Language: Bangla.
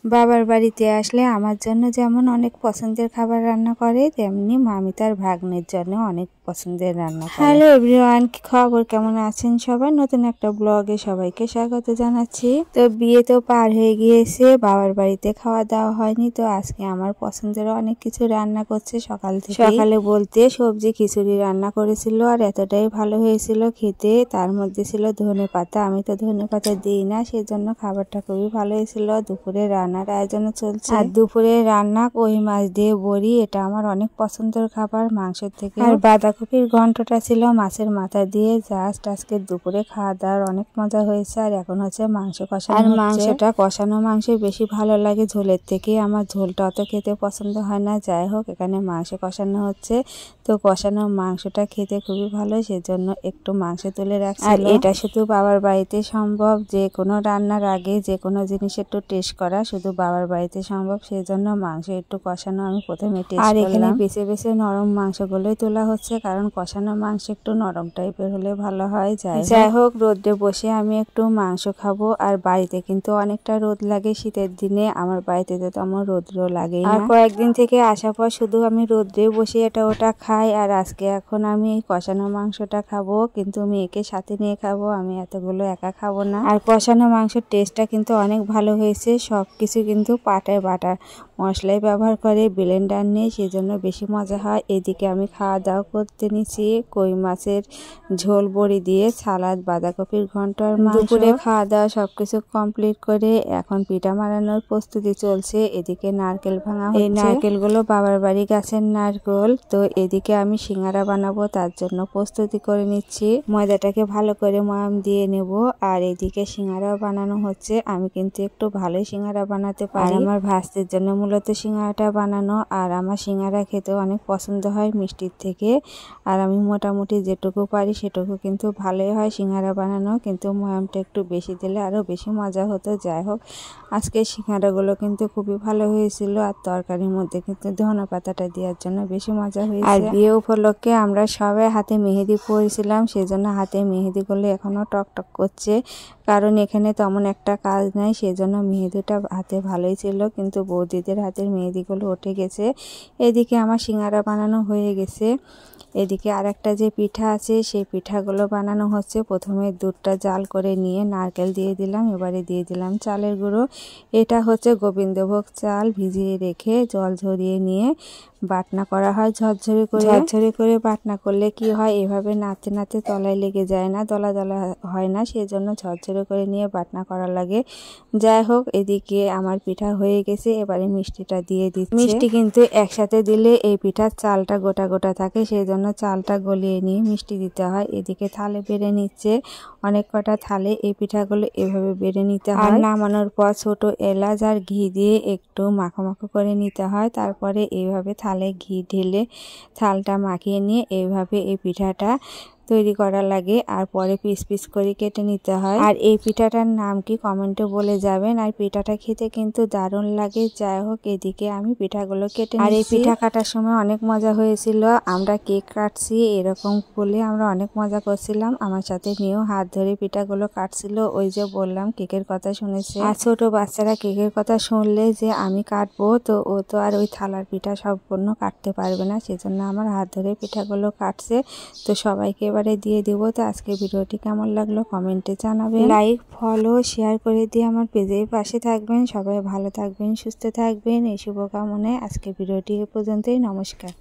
বাবার বাড়িতে আসলে আমার জন্য যেমন অনেক পছন্দের খাবার রান্না করে, তেমনি মামি তার ভাগ্নের জন্য অনেক পছন্দের রান্না করে। হ্যালো এভরিওয়ান, কি খবর, কেমন আছেন সবাই? নতুন একটা ব্লগে সবাইকে স্বাগত জানাচ্ছি। তো বিয়ে তো পার হয়ে গিয়েছে, বাবার বাড়িতে খাওয়া দাওয়া হয়নি, তো আজকে আমার পছন্দের অনেক কিছু রান্না করছে সকাল থেকে। সকালে বলতে সবজি খিচুড়ি রান্না করেছিল, আর এতটাই ভালো হয়েছিল খেতে। তার মধ্যে ছিল ধনেপাতা, আমি তো ধনেপাতা দিই না, সেজন্য খাবারটা খুবই ভালো হয়েছিল। দুপুরে রান্নার আয়োজন চলছে, আর দুপুরে রান্না কই মাছ দিয়ে বড়ি, এটা আমার অনেক পছন্দের খাবার মাংসের থেকে। আর বাঁধাকপির ঘন্টটা ছিল মাছের মাথা দিয়ে। জাস্ট আজকে দুপুরে খাওয়া দাওয়ার অনেক মজা হয়েছে। আর এখন হচ্ছে মাংস কষানো, আর মাংসটা কষানো মাংস বেশি ভালো লাগে ঝোলের থেকে। আমার ঝোলটা অত খেতে পছন্দ হয় না। যাই হোক, এখানে মাংস কষানো হচ্ছে, তো কষানো মাংসটা খেতে খুবই ভালো, সেজন্য একটু মাংস তুলে রাখছি। আর এটা শুধু বাবার বাড়িতে সম্ভব, যে কোনো রান্নার আগে যে কোনো জিনিস একটু টেস্ট করা শুধু বাবার বাড়িতে সম্ভব, সেজন্য মাংস একটু কষানো আমি প্রথমে টেস্ট করলাম। আর এখানে বেছে বেছে নরম মাংসগুলোই তোলা হচ্ছে, কারণ কষানো মাংস একটু নরম টাইপের হলে ভালো হয়। যাই হোক, রোদে বসে আমি একটু মাংস খাবো। আর বাড়িতে কিন্তু অনেকটা রোদ লাগে শীতের দিনে, আমার বাড়িতে তো তেমন রৌদ্র লাগে না। আর কয়েকদিন থেকে আসার পর শুধু আমি রোদ্রে বসে এটা ওটা খাই। আর আজকে এখন আমি এই কষানো মাংসটা খাবো, কিন্তু মেয়েকে সাথে নিয়ে খাবো, আমি এতগুলো একা খাবো না। আর কষানো মাংসের টেস্টটা কিন্তু অনেক ভালো হয়েছে। সবকিছু কিন্তু পাটায় বাটা মশলাই ব্যবহার করে, ব্লেন্ডার নেই, সেজন্য বেশি মজা হয়। এদিকে আমি খাওয়া দাওয়া করতে নিচ্ছি কই মাছের ঝোল বড়ি দিয়ে, সালাদ, বাঁধাকপির ঘন্ট আর মাংস। দুপুরে খাওয়া দাওয়া সবকিছু কমপ্লিট করে এখন পিঠা বানানোর প্রস্তুতি চলছে। এদিকে নারকেল ভাঙা হচ্ছে, এই নারকেলগুলো বাবার বাড়ি গাছের নারকেল। তো এদিকে আমি সিঙ্গারা বানাবো, তার জন্য প্রস্তুতি করে নিচ্ছি। ময়দাটাকে ভালো করে ময়াম দিয়ে নেব। আর এদিকে সিঙ্গারা বানানো হচ্ছে। আমি কিন্তু একটু ভালোই সিঙ্গারা বানাতে পারি, আমার ভাস্তির জন্য মূলত সিঙ্গারাটা বানানো। আর আমার সিঙ্গারা খেতে অনেক পছন্দ হয় মিষ্টির থেকে। আর আমি মোটামুটি যেটুকু পারি সেটুকু কিন্তু ভালোই হয় সিঙ্গারা বানানো, কিন্তু ময়ামটা একটু বেশি দিলে আরও বেশি মজা হতো। যাই হোক, আজকে সিঙ্গারাগুলো কিন্তু খুবই ভালো হয়েছিল। আর তরকারির মধ্যে কিন্তু ধনেপাতাটা দেওয়ার জন্য বেশি মজা হয়েছে। আর বিয়ে উপলক্ষে আমরা সবাই হাতে মেহেদি পরেছিলাম, সেজন্য হাতে মেহেদিগুলো এখনো টকটক করছে, কারণ এখানে তেমন একটা কাজ নাই, সেজন্য মেহেদিটা হাতে ভালোই ছিল, কিন্তু বৌদিদের হাতের মেহেদিগুলো উঠে গেছে। এদিকে আমার সিঙ্গারা বানানো হয়ে গেছে। এদিকে আর একটা যে পিঠা আছে সেই পিঠাগুলো বানানো হচ্ছে। প্রথমে দুধটা জাল করে নিয়ে নারকেল দিয়ে দিলাম, এবারে দিয়ে দিলাম চালের গুঁড়ো। এটা হচ্ছে গোবিন্দভোগ চাল, ভিজিয়ে রেখে জল ঝরিয়ে নিয়ে বাটনা করা হয় ঝরঝরে করে বাটনা করলে কি হয়, এভাবে নাড়তে নাড়তে তলায় লেগে যায় না, দলা দলা হয় না, সেজন্য ঝরঝরে করে নিয়ে বাটনা করা লাগে। যাই হোক, এদিকে আমার পিঠা হয়ে গেছে, এবারে মিষ্টিটা দিয়ে দিচ্ছি। মিষ্টি কিন্তু একসাথে দিলে এই পিঠার চালটা গোটা গোটা থাকে, সেই জন্য চালটা গলিয়ে নিয়ে মিষ্টি দিতে হয়। এদিকে থালে বেড়ে নিচ্ছে, অনেক কটা থালে এই পিঠাগুলো এভাবে বেড়ে নিতে হয়। আর নামানোর পর ছোট এলাচ আর ঘি দিয়ে একটু মাখো মাখো করে নিতে হয়। তারপরে এইভাবে থালে ঘি ঢেলে থালটা মাখিয়ে নিয়ে এইভাবে এই পিঠাটা তৈরি করা লাগে। আর পরে পিস পিস করে কেটে নিতে হয়। আর এই পিঠাটার নাম কি কমেন্টে বলে যাবেন। আর পিঠাটা খেতে কিন্তু দারুণ লাগে। যাই হোক, এদিকে আমি পিঠাগুলো কেটে নিচ্ছি। আর এই পিঠা কাটার সময় অনেক মজা হয়েছিল, আমরা কেক কাটছি এরকম বলে আমরা অনেক মজা করছিলাম। আমার সাথে মেয়েও হাত ধরে পিঠাগুলো কাটছিল, ওই যে বললাম কেকের কথা শুনেছে। আর ছোট বাচ্চারা কেকের কথা শুনলে যে আমি কাটবো, তো ও তো আর ওই থালার পিঠা সম্পূর্ণ কাটতে পারবে না, সেজন্য আমার হাত ধরে পিঠাগুলো কাটছে। তো সবাইকে এবারে দিয়ে দিব। তো আজকে ভিডিওটি কেমন লাগলো কমেন্টে জানাবেন, লাইক ফলো শেয়ার করে দিয়ে আমার পেজের পাশে থাকবেন। সবাই ভালো থাকবেন, সুস্থ থাকবেন, এই শুভকামনায় আজকে ভিডিওটি এ পর্যন্তই। নমস্কার।